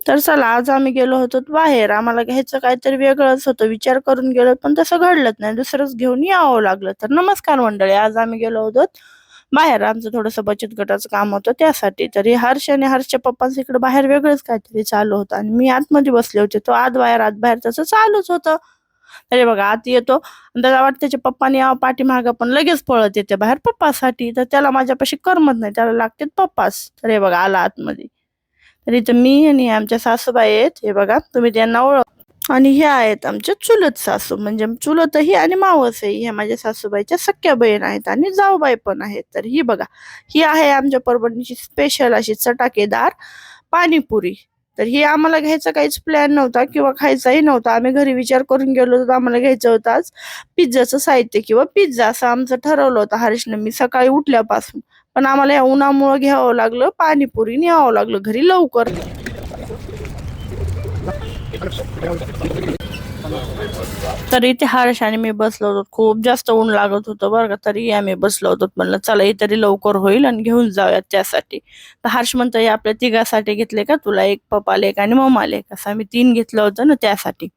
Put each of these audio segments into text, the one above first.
तर चला, आज आम्ही गेलो होतो बाहेर. आम्हाला घ्यायचं काहीतरी वेगळंच होतं. विचार करून गेलो, पण तसं घडलंच नाही. दुसरंच घेऊन यावं लागलं. तर नमस्कार मंडळी, आज आम्ही गेलो होतो बाहेर. आमचं थोडंसं बचत गटाचं काम होतं त्यासाठी. तरी हर्ष आणि हर्षच्या पप्पांचं इकडे बाहेर वेगळंच काहीतरी चालू होतं आणि मी आतमध्ये बसले होते. तो आत बाहेर तसं चालूच होतं. अरे बघा, आत येतो आणि त्याला वाटतं त्याच्या पप्पाने यावं पाठीमागं, पण लगेच पळत येते बाहेर पप्पासाठी. तर त्याला माझ्यापाशी करमत नाही, त्याला लागते पप्पाच. तर हे बघा, आला आतमध्ये. तर इथं मी आणि आमच्या सासूबाई आहेत. हे बघा, तुम्ही त्यांना ओळख. आणि ह्या आहेत आमच्या चुलत सासू, म्हणजे चुलतही आणि मावसही. ह्या माझ्या सासूबाईच्या सख्या बहीण आहेत आणि जाऊबाई पण आहेत. तर ही बघा, ही आहे आमच्या परभणीची स्पेशल अशी चटाकेदार पाणीपुरी. तर ही आम्हाला घ्यायचा काहीच प्लॅन नव्हता किंवा खायचाही नव्हता. आम्ही घरी विचार करून गेलो होतो, आम्हाला घ्यायचं होतं आज पिझ्झाचं साहित्य किंवा पिझ्झा, असं आमचं ठरवलं होतं हर्षनं मी सकाळी उठल्यापासून. पण आम्हाला या उन्हामुळे घ्यावं लागलं पाणीपुरी, न्यावं लागलं घरी लवकर. तर इथे हर्ष आणि मी बसलो होतो. खूप जास्त ऊन लागत होतं बरं का, तरी आम्ही बसलो होतो. म्हणलं चला, हे तरी लवकर होईल आणि घेऊन जाऊयात त्यासाठी. तर हर्ष म्हणतो, हे आपल्या तिघासाठी घेतले का तुला? एक पप्पाला, एक आणि मम्माला एक, असं आम्ही 3 घेतलं होतं ना त्यासाठी.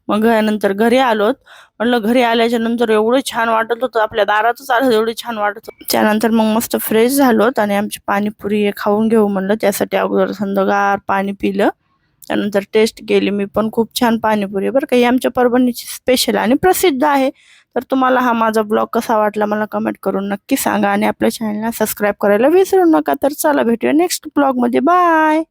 मग नंतर घरी आलोत. म्हणलं घरी आल्याच्या नंतर एवढं छान वाटत होतं, आपल्या दारातच आलं एवढं छान वाटत होतं. त्यानंतर मग मस्त फ्रेश झालोत आणि आमची पाणीपुरी हे खाऊन घेऊ म्हणलं. त्यासाठी अगोदर थंडगार पाणी पिलं. त्यानंतर टेस्ट केली मी पण. खूप छान पाणीपुरी बरं का, ही आमच्या परभणीची स्पेशल आणि प्रसिद्ध आहे. तर तुम्हाला हा माझा ब्लॉग कसा वाटला मला कमेंट करून नक्की सांगा आणि आपल्या चॅनलला सबस्क्राईब करायला विसरू नका. तर चला, भेटूया नेक्स्ट ब्लॉग मध्ये. बाय.